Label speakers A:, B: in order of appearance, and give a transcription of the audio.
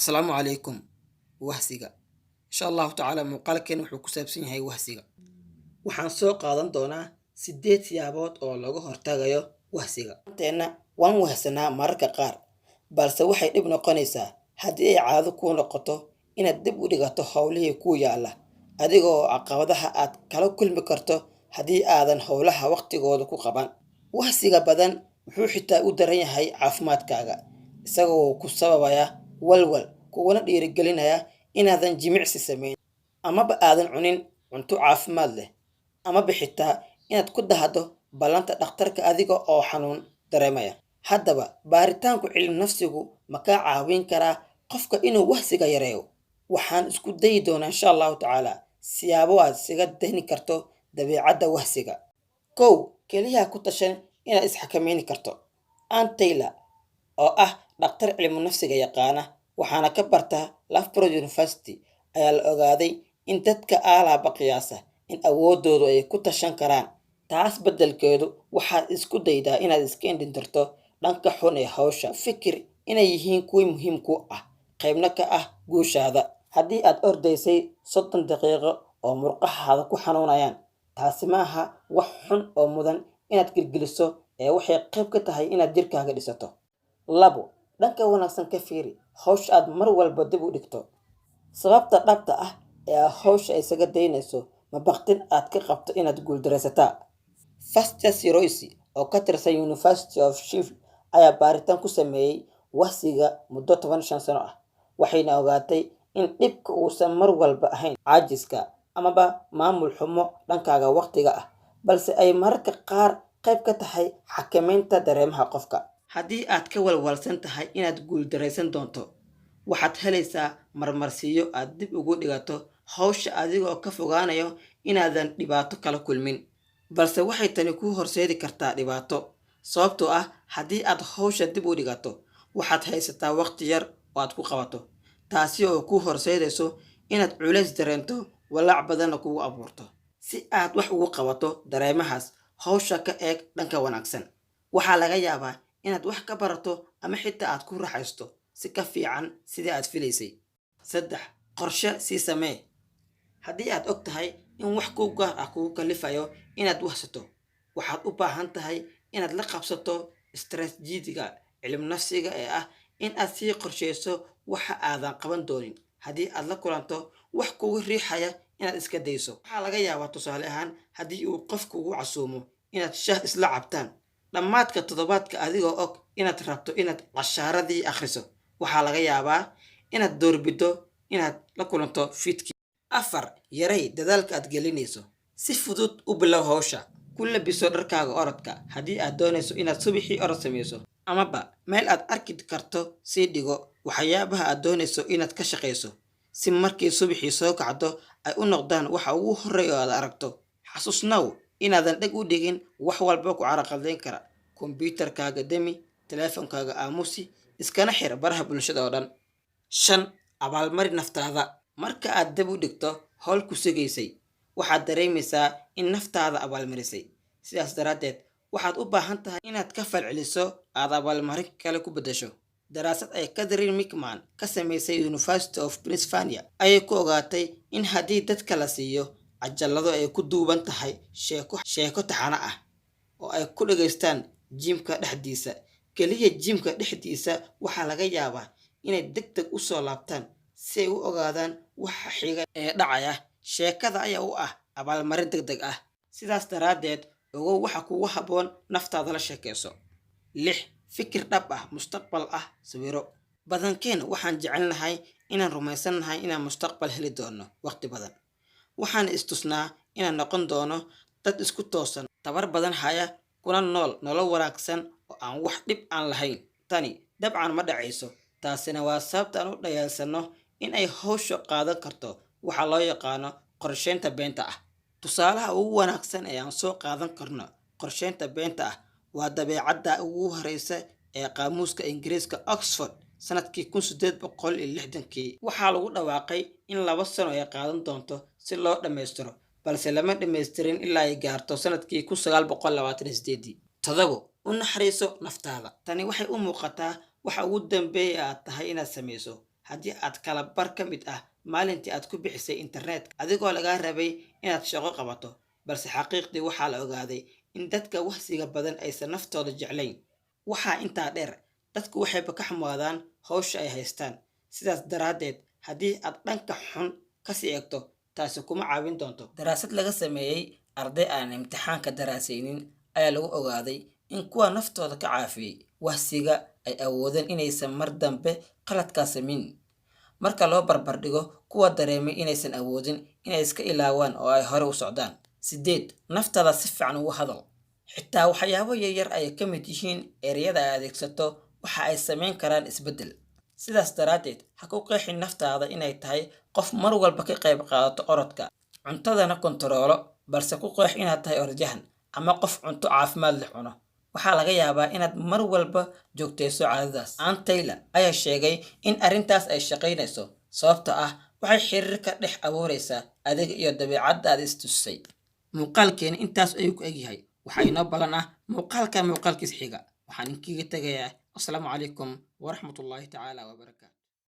A: السلام عليكم wahsiga insha Allah ta'ala muuqaalkeen wuxuu ku saabsan yahay wahsiga waxaan soo qaadan doonaa 8 siyaabood oo lagu hortagayo wahsiga teena waan wahsanaa mararka qaar balse waxay dib noqonaysaa haddii ay caado ku noqoto inaad dib u dhigato hawlihii ku yaala adigoo caqabadaha aad kala kulmi karto haddii aadan hawlaha waqtigooda ku qaban wahsiga badan wuxuu xitaa u daran yahay caafimaadkaaga isagoo ku sababaya walwal kuwana dhiirigelinaya inaadan jimicsi samayn amaba aadan cunin cunto caafimaad leh amaba xitaa inaad ku dahdo ballanta dhakhtarka adiga oo xanuun dareemaya haddaba baaritaanku cilmi nafsigu ma ka caawin karaa qofka inuu wahsiga yareeyo waxaan isku dayi doonaa insha Allah ta'ala siyaabo aad isaga dehni karto dabeecadda wahsiga kow kaliya ku tashan inaad isxakameyn karto Taylor oo ah dhakhtar cilmi nafsiga yaqaana waxaana ka barta Loughborough University ayaa la ogaaday in dadka aalaaba qiyaasa in awoodoodu ay ku tashan karaan taas beddelkeedu waxaad isku daydaa inaad iska indhintirto dhanka xun ee hawsha fikir inay yihiin kuwii muhiim ku ah qaybna ka ah guushaada haddii aad ordaysay 30 daqiiqo oo murqahaada ku xanuunayaan taasi maaha wax xun oo mudan inaad gilgiliso ee waxay qayb ka tahay inaad jirkaaga dhisato labo dhanka wanaagsan ka fiiri hawsha aad mar walba dib u dhigto sababta dhabta ah ee hawsha isaga daynayso ma baqtin aad ka qabto inaad guuldareysataa Festus Royce oo ka tirsan University of Sheffield ayaa baaritaan ku sameeyay wahsiga muddo 15 sano ah waxayna ogaatay in dhibka uusan mar walba ahayn caajiska amaba maamul xumo dhankaaga waqtiga ah balse ay mararka qaar qayb ka tahay xakameynta dareemaha qofka haddii aad ka walwalsan tahay inaad guuldareysan doonto waxaad helaysaa marmarsiyo aad dib ugu dhigato hawsha adigoo ka fogaanayo inaadan dhibaato kala kulmin balse waxay tani ku horseedi kartaa dhibaato sababtoo ah haddii aad hawsha dib u dhigato waxaad haysataa waqti yar oo aad ku qabato taasi oo ku horseedayso inaad culays dareento walaac badanna kugu abuurto si aad wax ugu qabato dareemahaas hawsha ka eeg dhanka wanaagsan waxaa laga yaabaa inaad wax ka barato ama xitaa aad ku raaxaysto si ka fiican sidii aad filaysay 3 qorshe si samee haddii aad og tahay in wax ku gaar ah kugu kalifayo inaad wahsato waxaad u baahan tahay inaad la qabsato istaraatiijiga cilmi nafsiga ee ah in aad sii qorsheyso waxa aadan qaban doonin haddii aad la kulanto wax kugu riixaya inaad iska dayso waxaa laga yaabaa tusaale ahaan haddii uu qof kugu casuumo inaad shaah isla cabtaan dhammaadka toddobaadka adigoo og inaad rabto inaad cashaaradii akhriso waxaa laga yaabaa inaad doorbido inaad la kulanto fiidkii 4 yarey dadaalka aad gelinayso si fudud u bilow hawsha ku labiso dharkaaga orodka haddii aad doonayso inaad subaxii orod samayso amaba meel aad arki karto sii dhigo waxyaabaha aad doonayso inaad ka shaqayso si markii subaxii soo kacdo ay u noqdaan waxa ugu horreeya oo aad aragto xasuusnow inaadan dhag u dhigin wax walba ku caraqaladeyn kara kombiyuutarkaaga demi telefoonkaaga aamusi iskana xir baraha bulshada oo dhan 5 abaalmari naftaada marka aad dib u dhigto hawl ku sugaysay waxaad dareemaysaa in naftaada abaalmarisay sidaas daraaddeed waxaad u baahan tahay inaad ka falceliso aad abaalmarin kale ku beddesho daraasad ay Catherine Mickman ka samaysay University of Pennsylvania ayay ku ogaatay in haddii dadka la siiyo cajalado ay ku duuban tahay sheeko taxana ah oo ay ku dhageystaan jimka dhexdiisa kaliya jimka dhexdiisa waxaa laga yaabaa inay degdeg u soo laabtaan si ay u ogaadaan waxa xiga ee dhacaya sheekada ayaa u ah abaalmarin degdeg ah sidaas daraaddeed ogow waxa kugu habboon naftaada la sheekayso 6 fikir dhab ah mustaqbal ah sawiro badankeen waxaan jecelnahay inaan rumaysanahay inaan mustaqbal heli doono waqti badan waxaan istusnaa inaan noqon doono dad isku toosan tabar badan haya kuna nool nolol wanaagsan oo aan wax dhib aan lahayn tani dabcan ma dhacayso taasina waa sababta aan u dhayaysano in ay hawsha qaadan karto waxa loo yaqaano qorsheynta beenta ah tusaalaha ugu wanaagsan ee aan soo qaadan karno qorsheynta beenta ah waa dabeecadda ugu horeysa ee qaamuuska Ingiriiska Oxford sanadkii 1860kii waxaa lagu dhawaaqay in 2 sano ay qaadan doonto si loo dhameystiro balse lama dhameystirin ilaa ay gaarto sanadkii 1928 todobo u naxariiso naftaada tani waxay u muuqataa waxa ugu dambeeya aad tahay inaad sameyso haddii aad kala bar ka mid ah maalintii aad ku bixisay internetka adigoo lagaa rabay inaad shaqo qabato, balse xaqiiqdii waxaa la ogaaday in dadka wahsiga badan aysan naftooda jeclayn. Waxaa intaa dheer, dadku waxayba ka xumaadaan hawsha ay haystaan. Sidaas daraaddeed, haddii aad dhanka xun ka sii eegto, taasi kuma caawin doonto. Daraasad laga sameeyey arday aan imtixaanka daraasaynin ayaa lagu ogaaday in kuwa naftooda ka caafiyey wahsiga ay awoodeen inaysan mar dambe qaladkaa samayn, marka loo barbardhigo kuwa dareemay inaysan awoodin inay iska ilaawaan oo ay hore u socdaan. 8. Naftaada si fiican ugu hadal. Xitaa waxyaabo yaryar ay ka mid yihiin ereyada aad adeegsato waxa ay samayn karaan isbeddel. Sidaas daraaddeed, ha ku qeexin naftaada inay tahay qof mar walba ka qayb qaadato orodka, cuntadana kontaroolo, balse ku qeex inaad tahay orodyahan ama qof cunto caafimaad leh cuno. Waxaa laga yaabaa inaad mar walba joogtayso caadadaas. Ann Taylor ayaa sheegay in arrintaas ay shaqaynayso sababtoo ah waxay xiriir ka dhex abuuraysaa adiga iyo dabeecaddaada istusay. Muuqaalkeena intaas ayuu ku egyahay. Waxaa inoo balan ah muuqaalkiisa xiga. Waxaan inkiiga tegayaa. Asalaamu calaykum waraxmatullaahi tacaala wabarakaatu.